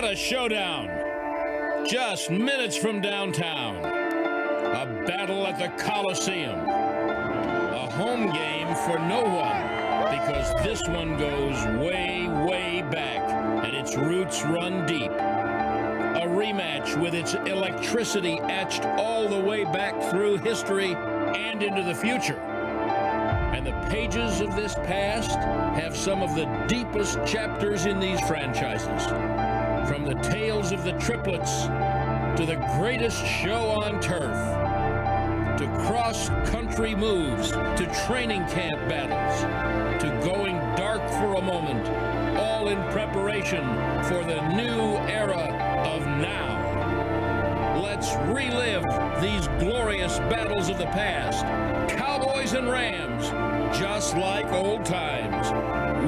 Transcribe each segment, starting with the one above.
What a showdown. Just minutes from downtown. A battle at the Coliseum. A home game for no one, because this one goes way, way back, and its roots run deep. A rematch with its electricity etched all the way back through history and into the future. And the pages of this past have some of the deepest chapters in these franchises. From the tales of the triplets to the greatest show on turf, to cross-country moves, to training camp battles, to going dark for a moment, all in preparation for the new era of now. Let's relive these glorious battles of the past. Cowboys and Rams, just like old times.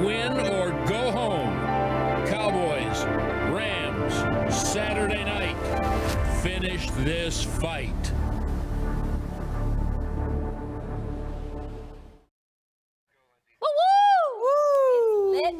Win or go home. Cowboys, Rams, Saturday night. Finish this fight.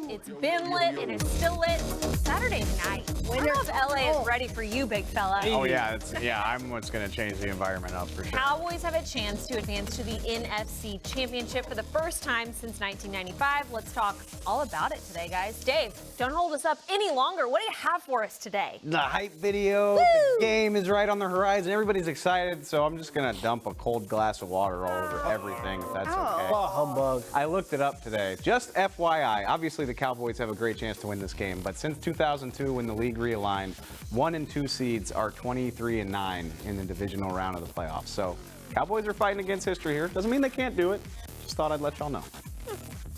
It's been lit, and it's still lit. Saturday night. I don't know if LA is ready for you, big fella. Oh, yeah. I'm what's going to change the environment up for sure. Cowboys have a chance to advance to the NFC Championship for the first time since 1995. Let's talk all about it today, guys. Dave, don't hold us up any longer. What do you have for us today? The hype video. Woo! The game is right on the horizon. Everybody's excited, so I'm just going to dump a cold glass of water all over everything, if that's okay. Oh, humbug. I looked it up today. Just FYI, obviously the Cowboys have a great chance to win this game, but since 2002, when the league realigned, 1 and 2 seeds are 23-9 in the divisional round of the playoffs. So Cowboys are fighting against history here. Doesn't mean they can't do it. Just thought I'd let y'all know.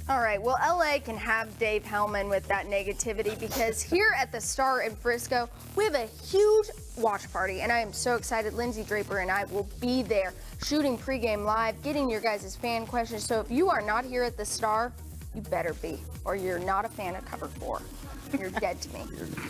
All right, well, LA can have Dave Hellman with that negativity, because here at the Star in Frisco, we have a huge watch party, and I am so excited. Lindsay Draper and I will be there shooting pregame live, getting your guys' fan questions. So if you are not here at the Star, you better be, or you're not a fan of Cover 4. You're dead to me.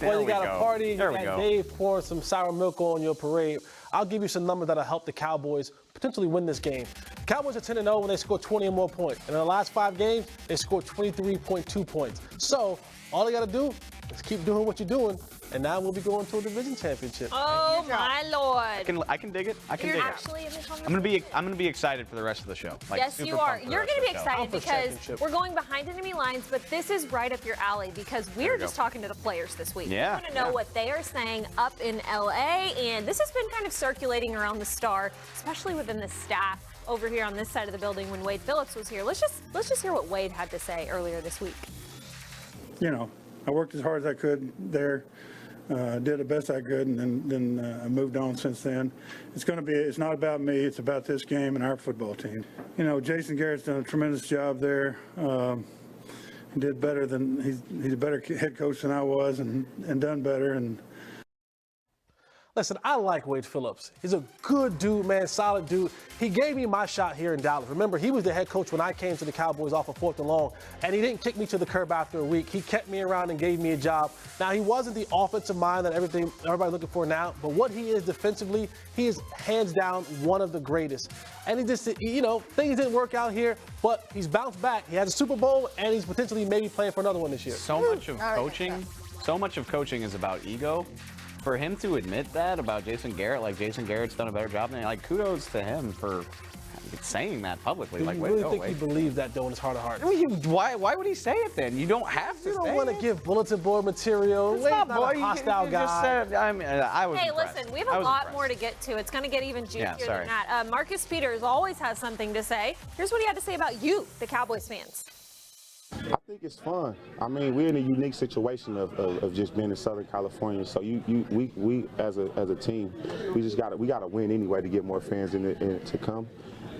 Well, you got a party, you There we got go. Dave pouring some sour milk on your parade. I'll give you some numbers that'll help the Cowboys potentially win this game. Cowboys are 10-0 when they score 20 or more points. And in the last 5 games, they scored 23.2 points. So all they got to do is keep doing what you're doing, and now we'll be going to a division championship. Oh, my Lord. I can dig it. I can You're dig it. actually in the I'm gonna be excited for the rest of the show. Like, Yes, super you are. pumped for the You're rest going to be of the show. excited Conference because championship. we're going behind enemy lines, but this is right up your alley, because we were we just go. talking to the players this week. Yeah, We want to know yeah. what they are saying up in LA, and this has been kind of circulating around the Star, especially within the staff over here on this side of the building when Wade Phillips was here. Let's just hear what Wade had to say earlier this week. You know, I worked as hard as I could there, did the best I could, and then I moved on since then. It's not about me, it's about this game and our football team. You know, Jason Garrett's done a tremendous job there. He did better than, he's a better head coach than I was, and done better. And Listen, I like Wade Phillips. He's a good dude, man, solid dude. He gave me my shot here in Dallas. Remember, he was the head coach when I came to the Cowboys off of 4th and long, and he didn't kick me to the curb after a week. He kept me around and gave me a job. Now, he wasn't the offensive mind that everybody's looking for now, but what he is defensively, he is hands down one of the greatest. And he just, you know, things didn't work out here, but he's bounced back. He has a Super Bowl, and he's potentially maybe playing for another one this year. So much of coaching is about ego. For him to admit that about Jason Garrett, like Jason Garrett's done a better job than like, kudos to him for saying that publicly. Do like, you wait, really no, think wait. he believes that, though, in his heart of hearts? I mean, why would he say it then? You don't have to. You don't say want to it. give bulletin board material. It's Wade's not not a boy, hostile you guy. Just said, I mean, I was Hey, impressed. listen, we have I a was lot impressed. more to get to. It's going to get even juicier Yeah, sorry. than that. Marcus Peters always has something to say. Here's what he had to say about you, the Cowboys fans. I think it's fun. I mean, we're in a unique situation of just being in Southern California. So we as a team, we gotta win anyway to get more fans in to come.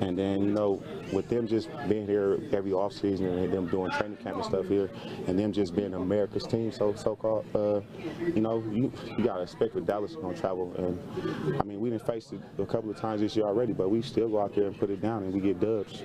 And then, you know, with them just being here every offseason and them doing training camp and stuff here, and them just being America's team, so-called, you know, you gotta expect what Dallas is gonna travel. And I mean, we didn't face it a couple of times this year already, but we still go out there and put it down and we get dubs.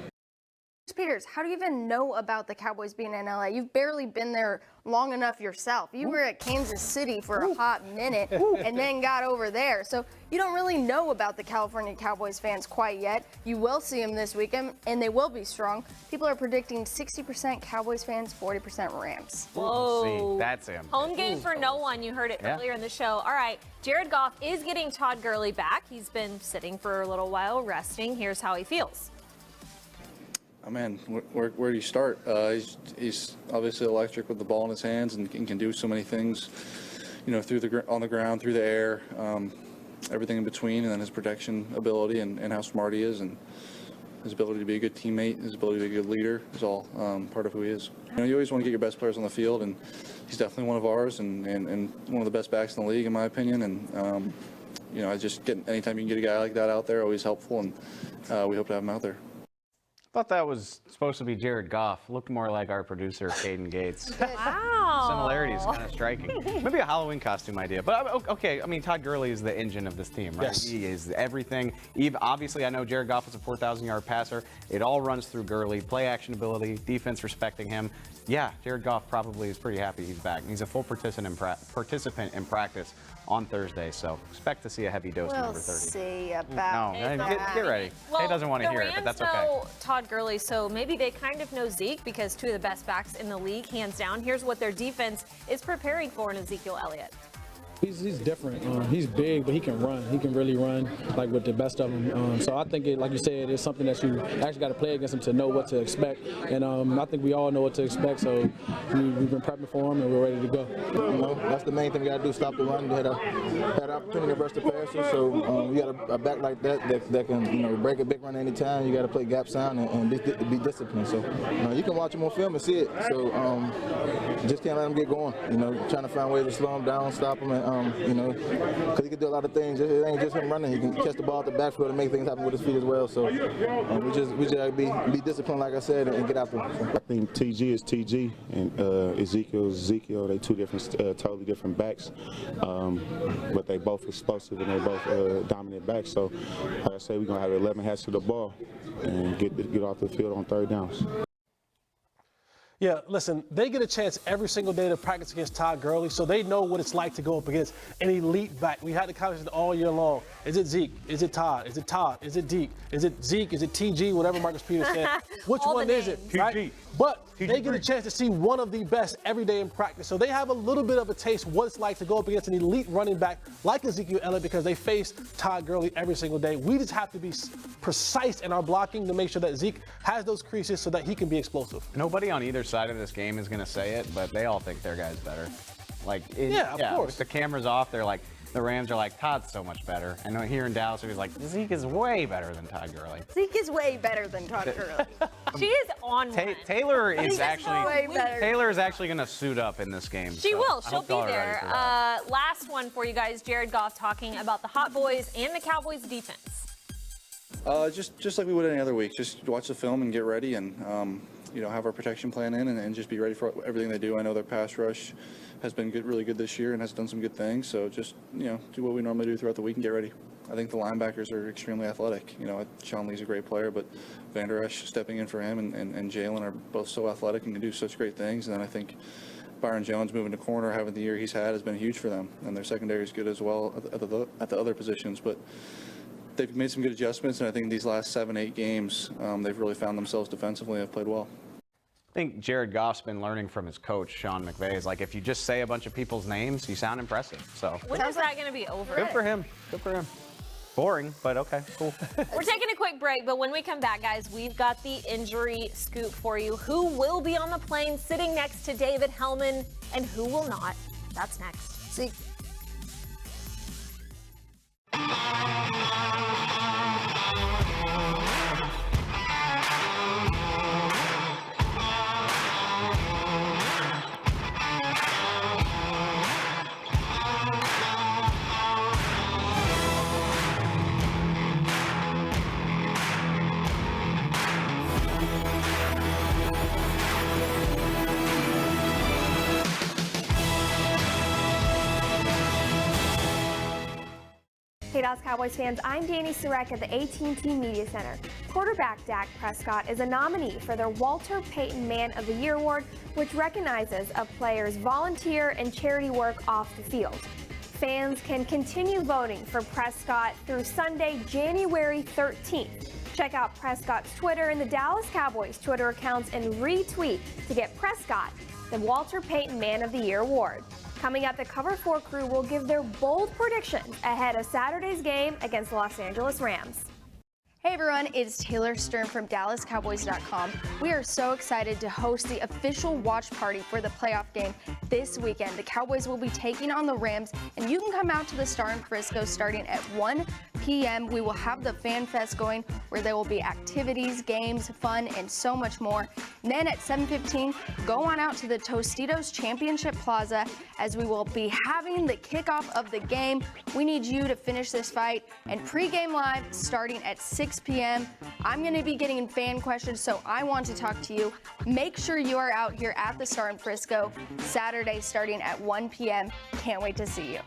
Peters, how do you even know about the Cowboys being in LA? You've barely been there long enough yourself. You were at Kansas City for a hot minute and then got over there. So you don't really know about the California Cowboys fans quite yet. You will see them this weekend, and they will be strong. People are predicting 60% Cowboys fans, 40% Rams. Whoa. See, that's him. Home game for no one. You heard it earlier in the show. All right, Jared Goff is getting Todd Gurley back. He's been sitting for a little while, resting. Here's how he feels. Oh man, where do you start? He's obviously electric with the ball in his hands and can do so many things, you know, on the ground, through the air, everything in between, and then his protection ability and how smart he is, and his ability to be a good teammate, his ability to be a good leader is all part of who he is. You know, you always want to get your best players on the field, and he's definitely one of ours and one of the best backs in the league, in my opinion. And you know, anytime you can get a guy like that out there, always helpful, and we hope to have him out there. I thought that was supposed to be Jared Goff. Looked more like our producer, Caden Gates. Wow. Similarities kind of striking. Maybe a Halloween costume idea. But okay, I mean, Todd Gurley is the engine of this team, right? Yes. He is everything. Obviously, I know Jared Goff is a 4,000-yard passer. It all runs through Gurley. Play action ability, defense respecting him. Yeah, Jared Goff probably is pretty happy he's back. He's a full participant in practice on Thursday, so expect to see a heavy dose of number 30. We'll see about Get ready. Well, he doesn't want to hear it, but that's okay. the Rams know Todd Gurley, so maybe they kind of know Zeke because two of the best backs in the league, hands down. Here's what their defense is preparing for in Ezekiel Elliott. He's different. He's big, but he can run. He can really run, like with the best of them. So I think, like you said, it's something that you actually got to play against him to know what to expect. And I think we all know what to expect. So we've been prepping for him, and we're ready to go. You know, that's the main thing we got to do: stop the run. We had an opportunity to burst the passer. So we got a back like that can break a big run anytime. You got to play gap sound and be disciplined. So you can watch him on film and see it. So just can't let him get going. Trying to find ways to slow him down, stop him, and because he can do a lot of things. It ain't just him running. He can catch the ball at the backfield and make things happen with his feet as well. So we just gotta be disciplined, like I said, and get after him. I think TG is TG and Ezekiel is Ezekiel. They two different, totally different backs, but they both explosive and they both dominant backs. So, like I say, we're gonna have 11 hats to the ball and get off the field on third downs. Yeah, listen, they get a chance every single day to practice against Todd Gurley, so they know what it's like to go up against an elite back. We had the conversation all year long. Is it Zeke? Is it Todd? Is it Todd? Is it Deke? Is it Zeke? Is it TG? Whatever Marcus Peters said. Which one is it? Right? But they get a chance to see one of the best every day in practice. So they have a little bit of a taste what it's like to go up against an elite running back like Ezekiel Elliott because they face Todd Gurley every single day. We just have to be precise in our blocking to make sure that Zeke has those creases so that he can be explosive. Nobody on either side of this game is going to say it, but they all think their guy's better. Of course. With the cameras off, they're like, the Rams are like, Todd's so much better. I know here in Dallas, he's like, Zeke is way better than Todd Gurley. Zeke is way better than Todd Gurley. She is on one. Taylor is way better. Taylor is actually going to suit up in this game. She will. She'll be there. That. Last one for you guys. Jared Goff talking about the Hot Boys and the Cowboys defense. Just like we would any other week. Just watch the film and get ready and have our protection plan in and just be ready for everything they do. I know their pass rush has been really good this year and has done some good things. So just, do what we normally do throughout the week and get ready. I think the linebackers are extremely athletic. Sean Lee's a great player, but Van Der Esch stepping in for him and Jalen are both so athletic and can do such great things. And then I think Byron Jones moving to corner, having the year he's had, has been huge for them. And their secondary is good as well at the other positions. But they've made some good adjustments, and I think these last 7-8 games, they've really found themselves defensively and have played well. I think Jared Goff's been learning from his coach, Sean McVay. Is like, if you just say a bunch of people's names, you sound impressive. So When is that going to be over? Good for him. Good for him. Boring, but okay, cool. We're taking a quick break, but when we come back, guys, we've got the injury scoop for you. Who will be on the plane sitting next to David Hellman and who will not? That's next. Zeke. Hey, Dallas Cowboys fans, I'm Danny Surek at the AT&T Media Center. Quarterback Dak Prescott is a nominee for the Walter Payton Man of the Year Award, which recognizes a player's volunteer and charity work off the field. Fans can continue voting for Prescott through Sunday, January 13th. Check out Prescott's Twitter and the Dallas Cowboys Twitter accounts and retweet to get Prescott the Walter Payton Man of the Year Award. Coming up, the Cover 4 crew will give their bold predictions ahead of Saturday's game against the Los Angeles Rams. Hey everyone, it's Taylor Stern from DallasCowboys.com. We are so excited to host the official watch party for the playoff game this weekend. The Cowboys will be taking on the Rams, and you can come out to the Star in Frisco starting at 1 p.m. We will have the Fan Fest going, where there will be activities, games, fun, and so much more. And then at 7:15, go on out to the Tostitos Championship Plaza, as we will be having the kickoff of the game. We need you to finish this fight, and pregame live starting at 6 p.m. I'm going to be getting fan questions, so I want to talk to you. Make sure you are out here at the Star in Frisco Saturday starting at 1 p.m. Can't wait to see you.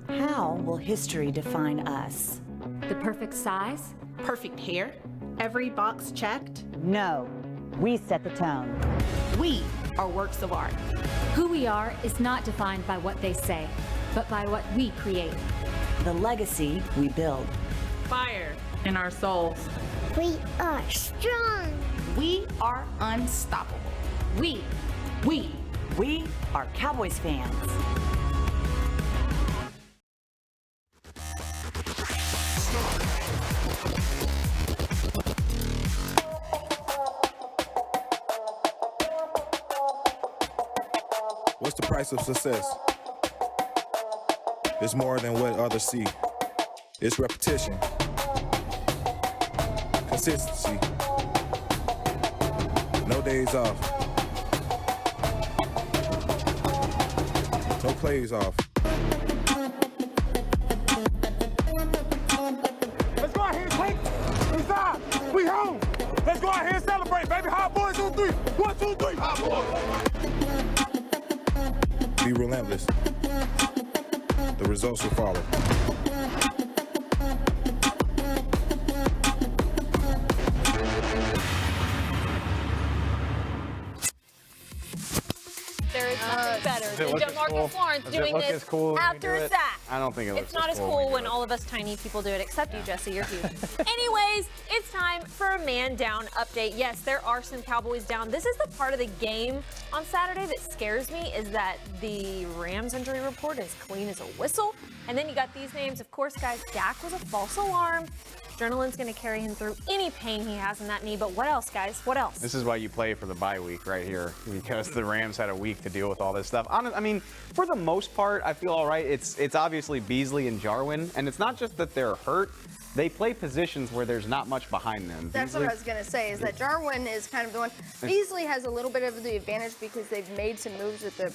How will history define us? The perfect size? Perfect hair? Every box checked? No, we set the tone. We are works of art. Who we are is not defined by what they say, but by what we create. The legacy we build. Fire in our souls. We are strong. We are unstoppable. We are Cowboys fans. What's the price of success? It's more than what others see. It's repetition, consistency, no days off, no plays off. Let's go out here and take inside. We home. Let's go out here and celebrate, baby. Hot boys on 3. 1, 2, 3. Hot boys. Be relentless. The results will follow. There is nothing better than DeMarcus Lawrence doing this after a sack. I don't think it looks It's not as cool when all of us tiny people do it, except you, Jesse. You're huge. Anyways, it's time for a man down update. Yes, there are some Cowboys down. This is the part of the game on Saturday that scares me, is that the Rams injury report is clean as a whistle. And then you got these names. Of course, guys, Dak was a false alarm. Adrenaline's going to carry him through any pain he has in that knee. But what else, guys? What else? This is why you play for the bye week right here, because the Rams had a week to deal with all this stuff. I mean, for the most part, I feel all right. It's obviously Beasley and Jarwin, and it's not just that they're hurt. They play positions where there's not much behind them. That's Beasley, what I was going to say, is that Jarwin is kind of the one. Beasley has a little bit of the advantage because they've made some moves with the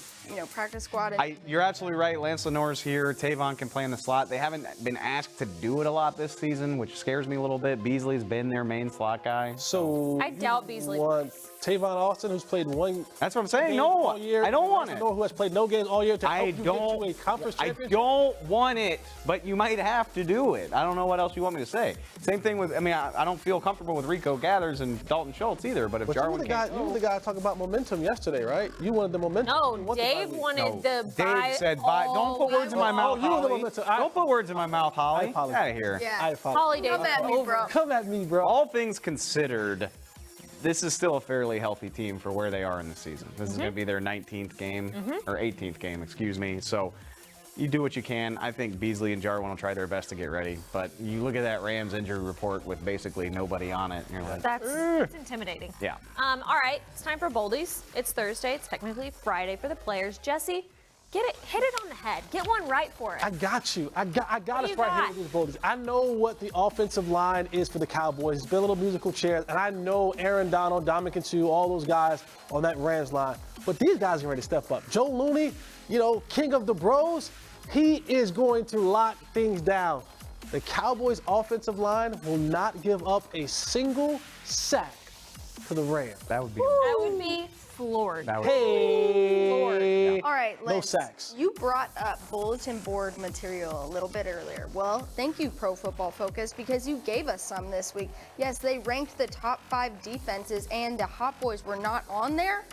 practice squad. You're absolutely right. Lance Lenoir's here. Tavon can play in the slot. They haven't been asked to do it a lot this season, which scares me a little bit. Beasley's been their main slot guy. So I doubt Beasley want Tavon Austin, who's played one. That's what I'm saying. No, all year, I don't want it. Who has played no games all year to help you get to a conference I championship? don't want it, but you might have to do it. I don't know what else you want me to say. Same thing with, I don't feel comfortable with Rico Gathers and Dalton Schultz either, but if Jarwin can't you were the guy talking about momentum yesterday, right? You wanted the momentum. No, Dave wanted the bye. Dave said bye. Don't put words in my mouth, Holly. Don't put words in my mouth, Holly. Get out of here. Yeah. I apologize. Holly, Dave, Come at me, bro. Come at me, bro. All things considered, this is still a fairly healthy team for where they are in the season. This is going to be their 19th game, or 18th game, excuse me. So you do what you can. I think Beasley and Jarwin will try their best to get ready. But you look at that Rams injury report with basically nobody on it, and you're like, that's intimidating. Yeah. All right, it's time for Boldies. It's Thursday. It's technically Friday for the players. Jesse, hit it on the head. Get one right for it. I got you. I got us you right got? here with these Boldies. I know what the offensive line is for the Cowboys. It's been a little musical chairs, and I know Aaron Donald, Dominican Sue, all those guys on that Rams line. But these guys are ready to step up. Joe Looney, king of the bros, he is going to lock things down. The Cowboys offensive line will not give up a single sack to the Rams. that would be. That would be floored. Hey. All right, No Lance, sacks. you brought up bulletin board material a little bit earlier. Well, thank you, Pro Football Focus, because you gave us some this week. Yes, they ranked the top 5 defenses, and the Hot Boys were not on there.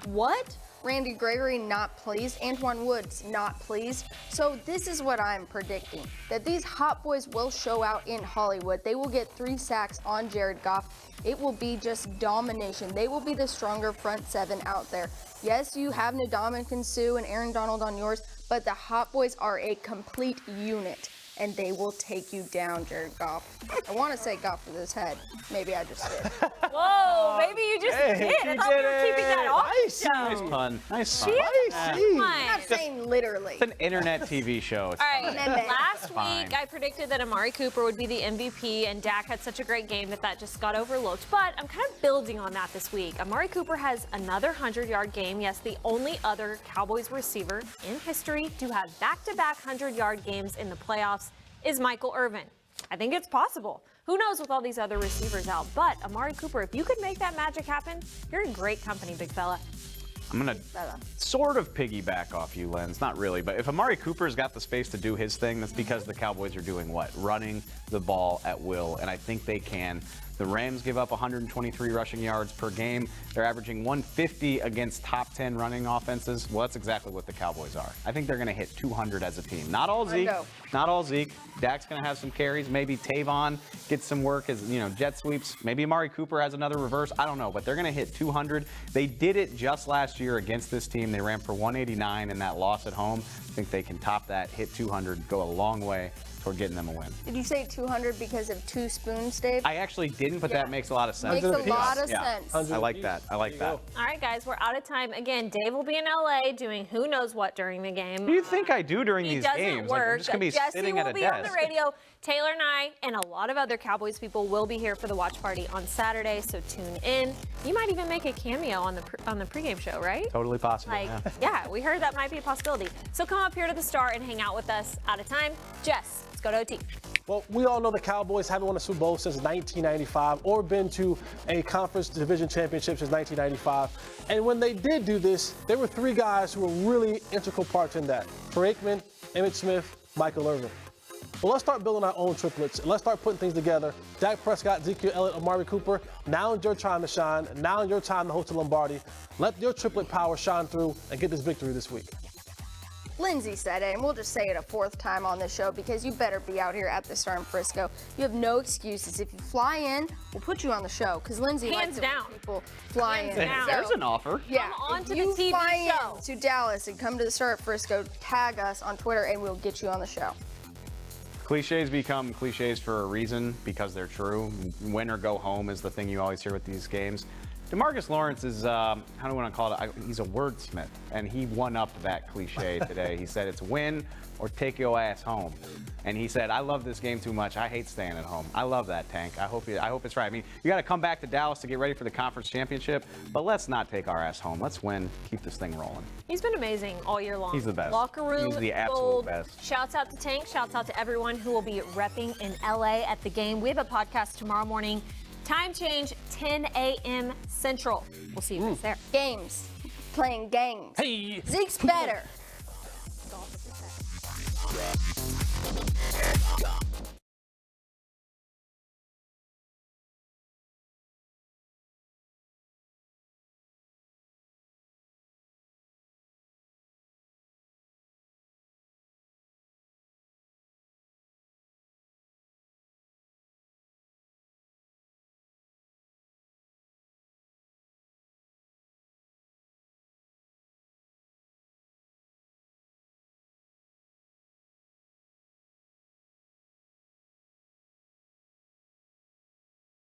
What? Randy Gregory not pleased, Antoine Woods not pleased. So this is what I'm predicting, that these Hot Boys will show out in Hollywood. They will get 3 sacks on Jared Goff. It will be just domination. They will be the stronger front 7 out there. Yes, you have Ndamukong Suh and Aaron Donald on yours, but the Hot Boys are a complete unit, and they will take you down, Jared Goff. I want to say Goff with his head. Maybe I just did. Whoa, maybe you just did. I thought we were keeping that off the show. Nice pun. Nice pun. I'm not saying literally. It's an internet TV show. It's All right, fine. last Fine. week I predicted that Amari Cooper would be the MVP, and Dak had such a great game that just got overlooked. But I'm kind of building on that this week. Amari Cooper has another 100-yard game. Yes, the only other Cowboys receiver in history to have back-to-back 100-yard games in the playoffs is Michael Irvin. I think it's possible. Who knows with all these other receivers out? But Amari Cooper, if you could make that magic happen, you're in great company, big fella. I'm going to sort of piggyback off you, Lens. Not really, but if Amari Cooper's got the space to do his thing, that's because the Cowboys are doing what? Running the ball at will, and I think they can. The Rams give up 123 rushing yards per game. They're averaging 150 against top 10 running offenses. Well, that's exactly what the Cowboys are. I think they're going to hit 200 as a team. Not all Zeke. Not all Zeke. Dak's going to have some carries. Maybe Tavon gets some work as, jet sweeps. Maybe Amari Cooper has another reverse. I don't know, but they're going to hit 200. They did it just last year against this team. They ran for 189 in that loss at home. I think they can top that, hit 200, go a long way toward getting them a win. Did you say 200 because of 2 spoons, Dave? I actually didn't, but that makes a lot of sense. Makes a lot of sense. I like that. I like that. All right, guys, we're out of time. Again, Dave will be in LA doing who knows what during the game. What do you think I do during these games? It doesn't work. I'm just going to be Jesse sitting at a will be desk. on the radio. Taylor and I and a lot of other Cowboys people will be here for the watch party on Saturday, so tune in. You might even make a cameo on the pregame show, right? Totally possible. Yeah, we heard that might be a possibility. So come up here to the Star and hang out with us. Out of time. Jess, let's go to OT. Well, we all know the Cowboys haven't won a Super Bowl since 1995 or been to a conference division championship since 1995. And when they did do this, there were 3 guys who were really integral parts in that. Troy Aikman, Emmitt Smith, Michael Irvin. Well, let's start building our own triplets, and let's start putting things together. Dak Prescott, Ezekiel Elliott, Amari Cooper, now is your time to shine. Now is your time to host the Lombardi. Let your triplet power shine through and get this victory this week. Lindsay said it, and we'll just say it a 4th time on this show because you better be out here at the Star in Frisco. You have no excuses. If you fly in, we'll put you on the show because Lindsay likes it when people fly in. There's an offer. Yeah, Come on if to you the TV fly show. in to Dallas and come to the Star at Frisco, tag us on Twitter and we'll get you on the show. Cliches become cliches for a reason because they're true. Win or go home is the thing you always hear with these games. DeMarcus Lawrence is, how do I want to call it? He's a wordsmith, and he one-upped that cliche today. He said it's win or take your ass home. And he said, I love this game too much. I hate staying at home. I love that, Tank. I hope it's right. I mean, you got to come back to Dallas to get ready for the conference championship, but let's not take our ass home. Let's win, keep this thing rolling. He's been amazing all year long. He's the best. Locker room, He's the absolute gold. best. Shouts out to Tank. Shouts out to everyone who will be repping in LA at the game. We have a podcast tomorrow morning. Time change, 10 a.m. Central. We'll see you guys there. Games. Playing games. Hey. Zeke's better.